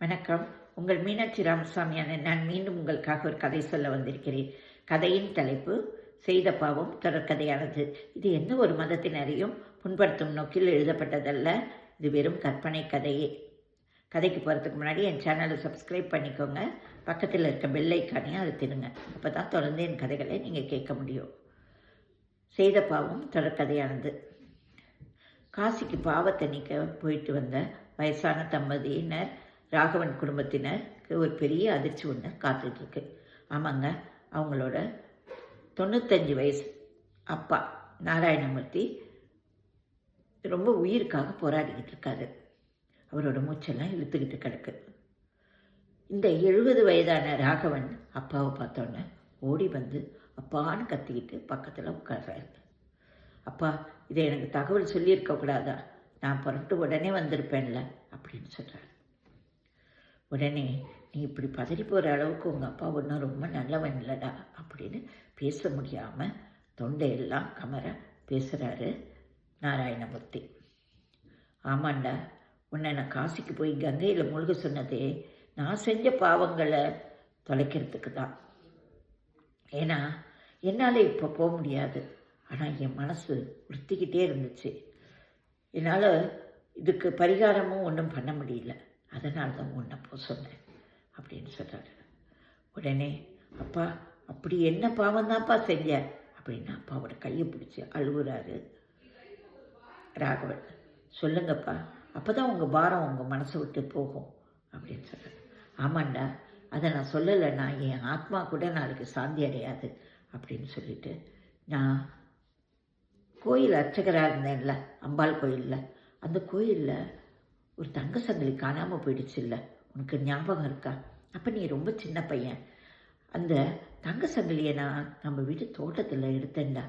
வணக்கம். உங்கள் மீனாட்சி ராமசாமியான நான் மீண்டும் உங்களுக்காக ஒரு கதை சொல்ல வந்திருக்கிறேன். கதையின் தலைப்பு செய்த பாவம் தொடர்கதையானது. இது எந்த ஒரு மதத்தினரையும் புண்படுத்தும் நோக்கில் எழுதப்பட்டதல்ல. இது வெறும் கற்பனை கதையே. கதைக்கு போகிறதுக்கு முன்னாடி என் சேனலை சப்ஸ்கிரைப் பண்ணிக்கோங்க. பக்கத்தில் இருக்க பெல் ஐக்கானையும் அழுத்திடுங்க. அப்போ தான் தொடர்ந்து என் கதைகளை நீங்கள் கேட்க முடியும். செய்த பாவம் தொடர்கதையானது. காசிக்கு பாவத்தை நீக்க போயிட்டு வந்த வயசான தம்பதியினர் ராகவன் குடும்பத்தினருக்கு ஒரு பெரிய அதிர்ச்சி ஒன்று காத்துட்ருக்கு. ஆமாங்க, அவங்களோட 95 வயசு அப்பா நாராயணமூர்த்தி ரொம்ப உயிருக்காக போராடிக்கிட்டு இருக்காரு. அவரோட மூச்செல்லாம் இழுத்துக்கிட்டு கிடக்கு. இந்த 70 வயதான ராகவன் அப்பாவை பார்த்தோன்னே ஓடி வந்து அப்பான்னு கத்திக்கிட்டு பக்கத்தில் உட்கார்றாரு. அப்பா, இதை எனக்கு தகவல் சொல்லியிருக்கக்கூடாதா? நான் புறப்பட்டு உடனே வந்திருப்பேன்ல அப்படின்னு சொல்கிறார். உடனே, நீ இப்படி பதறி போகிற அளவுக்கு உங்கள் அப்பா ஒன்றும் ரொம்ப நல்லவன் இல்லைடா அப்படின்னு பேச முடியாமல் தொண்டையெல்லாம் கமர பேசுகிறாரு நாராயணமூர்த்தி. ஆமாண்டா, உன்னை நான் காசிக்கு போய் கங்கையில் மூழ்க சொன்னதே நான் செஞ்ச பாவங்களை தொலைக்கிறதுக்கு தான். ஏன்னா என்னால் இப்போ போக முடியாது. ஆனால் என் மனசு உறுத்திக்கிட்டே இருந்துச்சு. என்னால் இதுக்கு பரிகாரமும் ஒன்றும் பண்ண முடியல. அதனால தான் உன்னை போக சொன்னேன் அப்படின்னு சொல்கிறாரு. உடனே, அப்பா அப்படி என்ன பாவம் தான்ப்பா செஞ்ச அப்படின்னு அப்பாவோட கையை பிடிச்சி அழுகுறாரு ராகவன். சொல்லுங்கப்பா, அப்போ தான் உங்கள் பாரம் உங்கள் மனசை விட்டு போகும் அப்படின்னு சொல்கிறார். ஆமாண்டா, அதை நான் சொல்லலைன்னா என் ஆத்மா கூட நாளைக்கு சாந்தி அடையாது அப்படின்னு சொல்லிட்டு, நான் கோயில் அர்ச்சகராக இருந்தேன்ல, அம்பாள் கோயிலில், அந்த கோயிலில் ஒரு தங்க சங்கிலி காணாமல் போயிடுச்சு இல்லை, உனக்கு ஞாபகம் இருக்கா? அப்போ நீ ரொம்ப சின்ன பையன். அந்த தங்க சங்கிலியை நான் நம்ம வீட்டு தோட்டத்தில் எடுத்தேன்டா.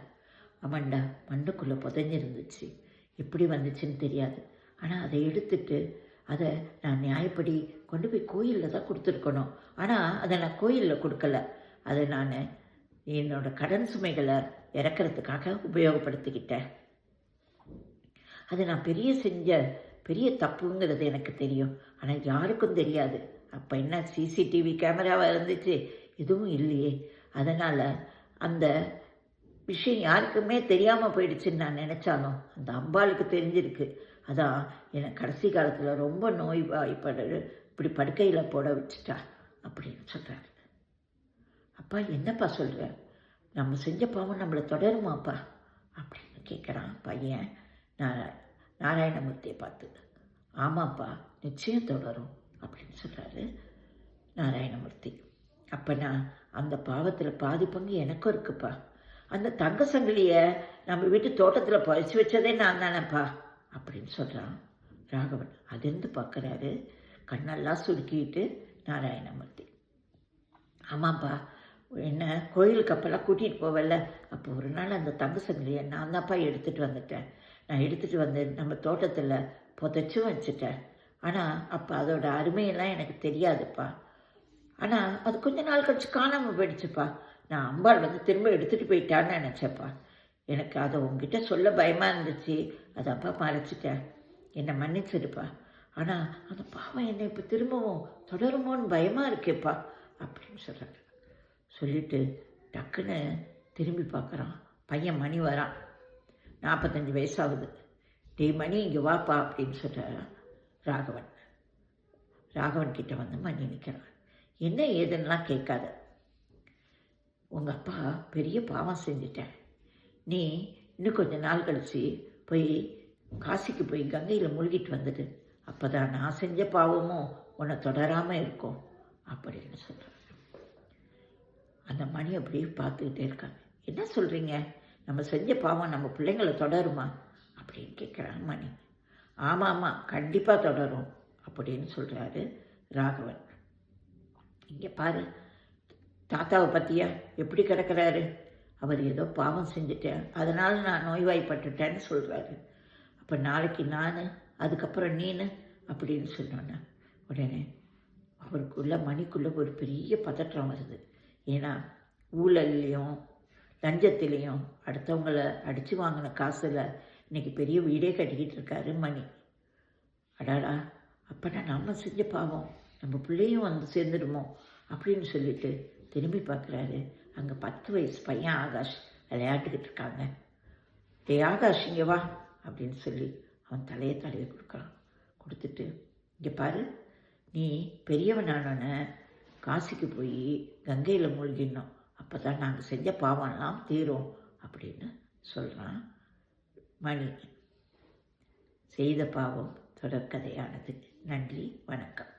ஆமாண்டா, மண்ணுக்குள்ளே புதைஞ்சிருந்துச்சு. எப்படி வந்துச்சுன்னு தெரியாது. ஆனால் அதை எடுத்துட்டு அதை நான் நியாயப்படி கொண்டு போய் கோயிலில் தான் கொடுத்துருக்கணும். ஆனால் அதை நான் கோயிலில் கொடுக்கல. அதை நான் என்னோடய கடன் சுமைகளை இறக்கிறதுக்காக உபயோகப்படுத்திக்கிட்டேன். அது நான் பெரிய தப்புங்கிறது எனக்கு தெரியும். ஆனால் யாருக்கும் தெரியாது. அப்போ என்ன சிசிடிவி கேமராவாக இருந்துச்சு? எதுவும் இல்லையே. அதனால் அந்த விஷயம் யாருக்குமே தெரியாமல் போயிடுச்சுன்னு நான் நினச்சாலும் அந்த அம்பாளுக்கு தெரிஞ்சிருக்கு. அதான் என்னை கடைசி காலத்தில் ரொம்ப இப்படி படுக்கையில் போட வச்சுட்டா அப்படின்னு சொல்கிறாரு. அப்பா, என்னப்பா சொல்கிற? நம்ம செஞ்ச பாவம் நம்மளை தொடருமாப்பா அப்படின்னு கேட்குறான் பையன் நாராயணமூர்த்தியை பார்த்து. ஆமாப்பா, நிச்சயம் தொடரும் அப்படின்னு சொல்கிறாரு நாராயணமூர்த்தி. அப்போ நான் அந்த பாவத்தில் பாதி பங்கு எனக்கும் இருக்குப்பா. அந்த தங்க சங்கிலியை நம்ம வீட்டு தோட்டத்தில் பறித்து வச்சதே நான் தானேப்பா அப்படின்னு சொல்கிறான் ராகவன். அதிர்ந்து பார்க்குறாரு கண்ணெல்லாம் சுருக்கிட்டு நாராயணமூர்த்தி. ஆமாப்பா, என்ன கோயிலுக்கு அப்போல்லாம் கூட்டிகிட்டு போவல, அப்போ ஒரு நாள் அந்த தங்க சங்கிலியை நான் தான்ப்பா எடுத்துகிட்டு வந்துட்டேன். நான் எடுத்துகிட்டு வந்து நம்ம தோட்டத்தில் புதைச்சும் வச்சுட்டேன். ஆனால் அப்போ அதோட அருமையெல்லாம் எனக்கு தெரியாதுப்பா. ஆனால் அது கொஞ்ச நாள் கழிச்சு காணாமல் போயிடுச்சுப்பா. நான் அம்பாள் வந்து திரும்ப எடுத்துகிட்டு போயிட்டான்னு நினச்சேப்பா. எனக்கு அதை உங்ககிட்ட சொல்ல பயமாக இருந்துச்சு. அதை அப்பா மறைச்சிட்டேன். என்னை மன்னிச்சிருப்பா. ஆனால் அந்த பாவம் என்னை இப்போ திரும்பவும் தொடருமோன்னு பயமாக இருக்கேப்பா அப்படின்னு சொல்கிறாரு. சொல்லிவிட்டு டக்குன்னு திரும்பி பார்க்குறான். பையன் மணி வரான். 45 வயசாகுது. டேய் மணி, இங்கே வாப்பா அப்படின்னு சொல்கிறார் ராகவன். ராகவன் கிட்ட வந்து மணி நிற்கிறான். என்ன ஏதுன்னெலாம் கேட்காத. உங்கள் அப்பா பெரிய பாவம் செஞ்சிட்டேன். நீ இன்னும் கொஞ்சம் நாள் கழிச்சு போய் காசிக்கு போய் கங்கையில் மூழ்கிட்டு வந்துடு. அப்போ தான் நான் செஞ்ச பாவமும் உன்னை தொடராமல் இருக்கும் அப்படின்னு சொல்கிறார். அந்த மணி அப்படியே பார்த்துக்கிட்டே இருக்காங்க. என்ன சொல்கிறீங்க? நம்ம செஞ்ச பாவம் நம்ம பிள்ளைங்களை தொடருமா அப்படின்னு கேட்குறாங்க மணி. ஆமாம், கண்டிப்பாக தொடரும் அப்படின்னு சொல்கிறாரு ராகவன். இங்கே பாரு, தாத்தாவை பற்றியா எப்படி கிடக்கிறாரு? அவர் ஏதோ பாவம் செஞ்சுட்டேன், அதனால் நான் நோய்வாய்ப்பட்டுட்டேன்னு சொல்கிறாரு. அப்போ நாளைக்கு நான், அதுக்கப்புறம் நீனு அப்படின்னு சொன்னோன்னே உடனே அவருக்குள்ள மணிக்குள்ளே ஒரு பெரிய பதற்றம் வருது. ஏன்னா ஊழல்லையும் லஞ்சத்திலையும் அடுத்தவங்களை அடித்து வாங்கின காசில் இன்றைக்கி பெரிய வீடே கட்டிக்கிட்டு இருக்காரு மணி. அடாடா, அப்போ நான் நம்ம செஞ்ச பாவம் நம்ம பிள்ளையும் வந்து சேர்ந்துடுமோ அப்படின்னு சொல்லிட்டு திரும்பி பார்க்குறாரு. அங்கே 10 வயசு பையன் ஆகாஷ் விளையாட்டுக்கிட்டு இருக்காங்க. டேய் ஆகாஷ் இங்கே வா அப்படின்னு சொல்லி அவன் தலையை தடவி கொடுக்குறான். கொடுத்துட்டு, இங்கே பாரு, நீ பெரியவனானோன்னு காசிக்கு போய் கங்கையில் மூழ்கிடணும், அப்போ தான் நாங்கள் செஞ்ச பாவம்லாம் தீரும் அப்படின்னு சொல்கிறான். மணி செய்த பாவம் தொடர்கதையானது. நன்றி, வணக்கம்.